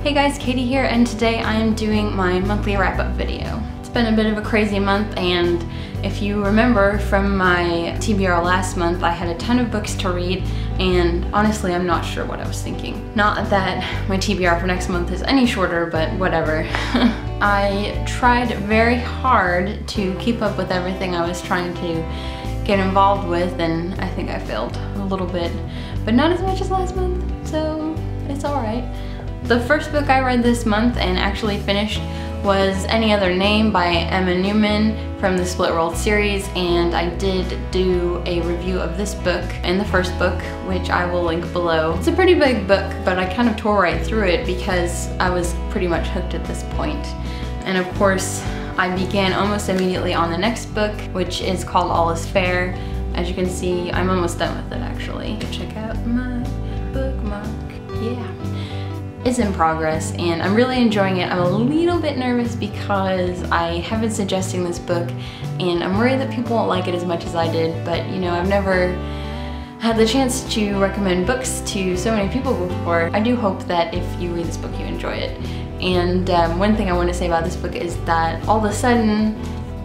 Hey guys, Katie here, and today I am doing my monthly wrap-up video. It's been a bit of a crazy month, and if you remember from my TBR last month, I had a ton of books to read, and honestly I'm not sure what I was thinking. Not that my TBR for next month is any shorter, but whatever. I tried very hard to keep up with everything I was trying to get involved with, and I think I failed a little bit, but not as much as last month, so it's alright. The first book I read this month and actually finished was Any Other Name by Emma Newman from the Split World series, and I did do a review of this book and the first book, which I will link below. It's a pretty big book, but I kind of tore right through it because I was pretty much hooked at this point. And of course, I began almost immediately on the next book, which is called All Is Fair. As you can see, I'm almost done with it actually. Check out my bookmark. Yeah. It's in progress and I'm really enjoying it. I'm a little bit nervous because I have been suggesting this book and I'm worried that people won't like it as much as I did, but you know, I've never had the chance to recommend books to so many people before. I do hope that if you read this book you enjoy it. And one thing I want to say about this book is that all of a sudden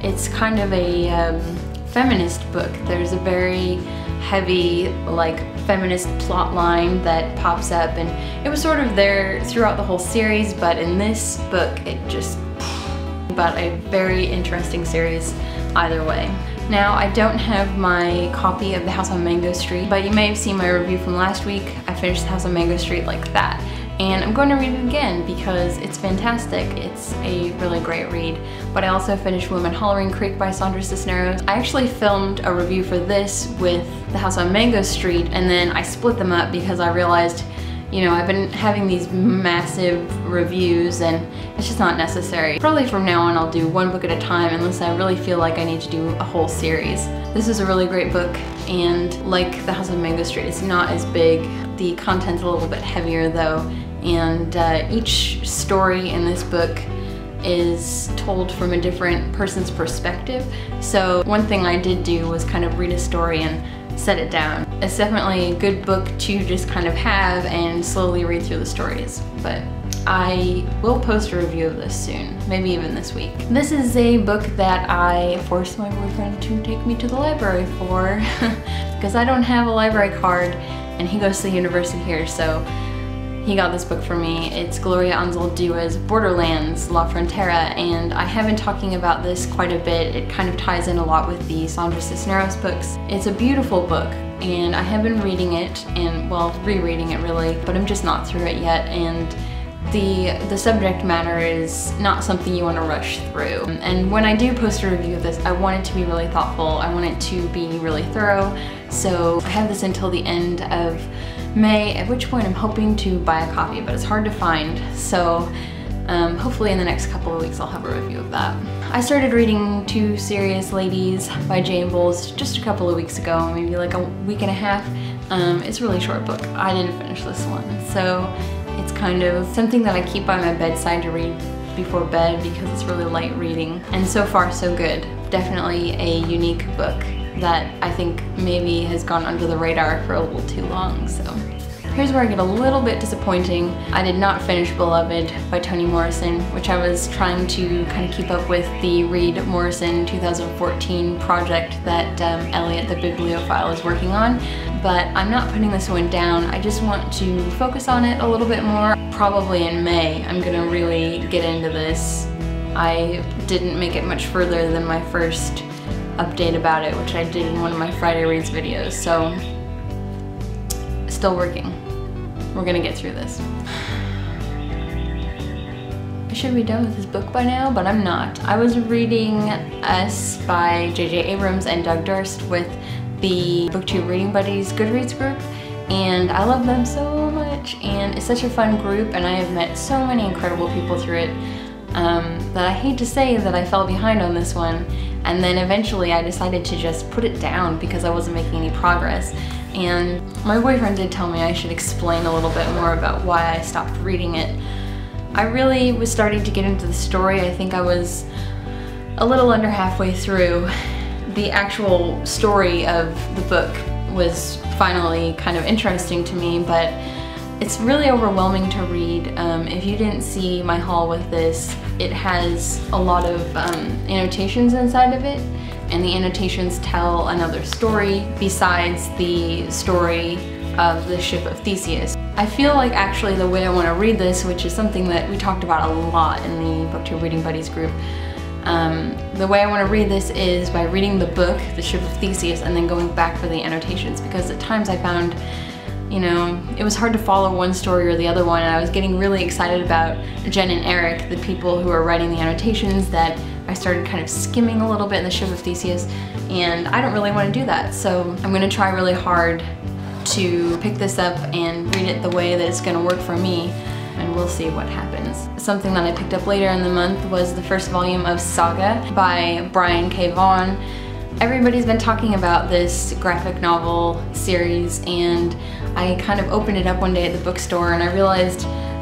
it's kind of a feminist book. There's a very heavy like feminist plot line that pops up, and it was sort of there throughout the whole series, but in this book it just but a very interesting series either way. Now, I don't have my copy of The House on Mango Street, but you may have seen my review from last week. I finished The House on Mango Street like that, and I'm going to read it again because it's fantastic. It's a really great read. But I also finished Women Hollering Creek by Sandra Cisneros. I actually filmed a review for this with The House on Mango Street, and then I split them up because I realized, you know, I've been having these massive reviews and it's just not necessary. Probably from now on I'll do one book at a time unless I really feel like I need to do a whole series. This is a really great book, and like The House on Mango Street, it's not as big. The content's a little bit heavier though, and each story in this book is told from a different person's perspective. So one thing I did do was kind of read a story and set it down. It's definitely a good book to just kind of have and slowly read through the stories, but I will post a review of this soon, maybe even this week. This is a book that I forced my boyfriend to take me to the library for because I don't have a library card and he goes to the university here, so he got this book for me. It's Gloria Anzaldua's Borderlands, La Frontera, and I have been talking about this quite a bit. It kind of ties in a lot with the Sandra Cisneros books. It's a beautiful book, and I have been reading it, and well, rereading it really, but I'm just not through it yet, and the subject matter is not something you want to rush through. And when I do post a review of this, I want it to be really thoughtful. I want it to be really thorough, so I have this until the end of May, at which point I'm hoping to buy a copy, but it's hard to find, so hopefully in the next couple of weeks I'll have a review of that. I started reading Two Serious Ladies by Jane Bowles just a couple of weeks ago, maybe like a week and a half. It's a really short book. I didn't finish this one, so it's kind of something that I keep by my bedside to read before bed because it's really light reading, and so far so good. Definitely a unique book that I think maybe has gone under the radar for a little too long, so. Here's where I get a little bit disappointing. I did not finish Beloved by Toni Morrison, which I was trying to kind of keep up with the Read Morrison 2014 project that Elliot the Bibliophile is working on, but I'm not putting this one down. I just want to focus on it a little bit more. Probably in May, I'm gonna really get into this. I didn't make it much further than my first update about it, which I did in one of my Friday Reads videos, so still working. We're gonna get through this. I should be done with this book by now, but I'm not. I was reading Us by J.J. Abrams and Doug Durst with the Booktube Reading Buddies Goodreads group, and I love them so much, and it's such a fun group, and I have met so many incredible people through it that I hate to say that I fell behind on this one, and then eventually I decided to just put it down because I wasn't making any progress. And my boyfriend did tell me I should explain a little bit more about why I stopped reading it. I really was starting to get into the story. I think I was a little under halfway through. The actual story of the book was finally kind of interesting to me, but It's really overwhelming to read. If you didn't see my haul with this, it has a lot of annotations inside of it, and the annotations tell another story besides the story of the Ship of Theseus. I feel like actually the way I want to read this, which is something that we talked about a lot in the Booktube Reading Buddies group, the way I want to read this is by reading the book, The Ship of Theseus, and then going back for the annotations, because at times I found, you know, it was hard to follow one story or the other one, and I was getting really excited about Jen and Eric, the people who are writing the annotations, that I started kind of skimming a little bit in The Ship of Theseus, and I don't really want to do that, so I'm going to try really hard to pick this up and read it the way that it's going to work for me, and we'll see what happens. Something that I picked up later in the month was the first volume of Saga by Brian K. Vaughan. Everybody's been talking about this graphic novel series, and I kind of opened it up one day at the bookstore and I realized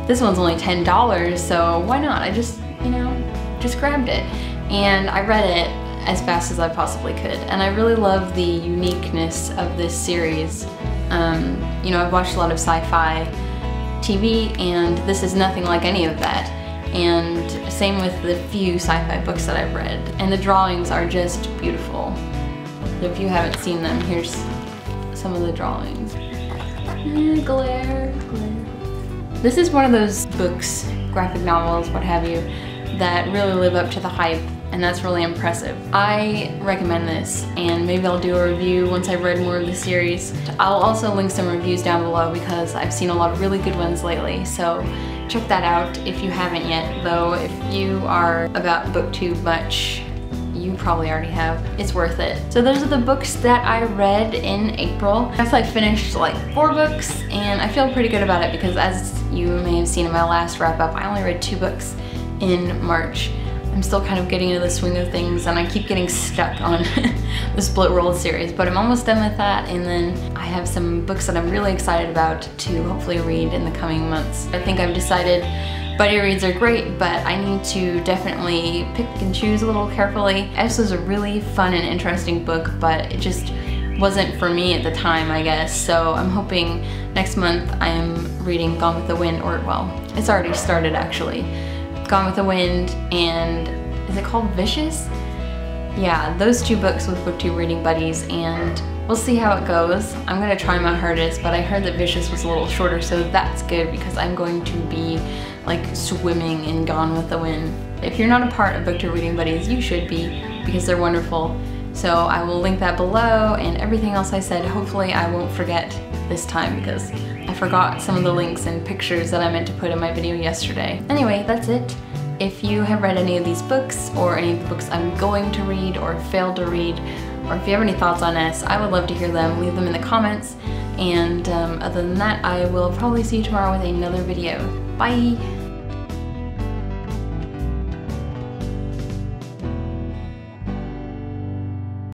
this one's only $10, so why not? I just, you know, just grabbed it. And I read it as fast as I possibly could, and I really love the uniqueness of this series. You know, I've watched a lot of sci-fi TV, and this is nothing like any of that. And same with the few sci-fi books that I've read. And the drawings are just beautiful. If you haven't seen them, here's some of the drawings. Glare. This is one of those books, graphic novels, what have you, that really live up to the hype, and that's really impressive. I recommend this, and maybe I'll do a review once I've read more of the series. I'll also link some reviews down below because I've seen a lot of really good ones lately, so check that out if you haven't yet, though if you are about booktube much, you probably already have. It's worth it. So those are the books that I read in April. I guess I finished like 4 books, and I feel pretty good about it because, as you may have seen in my last wrap up, I only read 2 books in March. I'm still kind of getting into the swing of things, and I keep getting stuck on the Split World series, but I'm almost done with that, and then I have some books that I'm really excited about to hopefully read in the coming months. I think I've decided buddy reads are great, but I need to definitely pick and choose a little carefully. This was a really fun and interesting book, but it just wasn't for me at the time, I guess, so I'm hoping next month I am reading Gone with the Wind, or well, it's already started actually. Gone with the Wind, and is it called Vicious? Yeah, those 2 books with Booktube Reading Buddies, and we'll see how it goes. I'm gonna try my hardest, but I heard that Vicious was a little shorter, so that's good because I'm going to be like swimming in Gone with the Wind. If you're not a part of Booktube Reading Buddies, you should be because they're wonderful. So I will link that below, and everything else I said, hopefully I won't forget this time because I forgot some of the links and pictures that I meant to put in my video yesterday. Anyway, that's it. If you have read any of these books, or any of the books I'm going to read or failed to read, or if you have any thoughts on this, I would love to hear them. Leave them in the comments. And other than that, I will probably see you tomorrow with another video. Bye!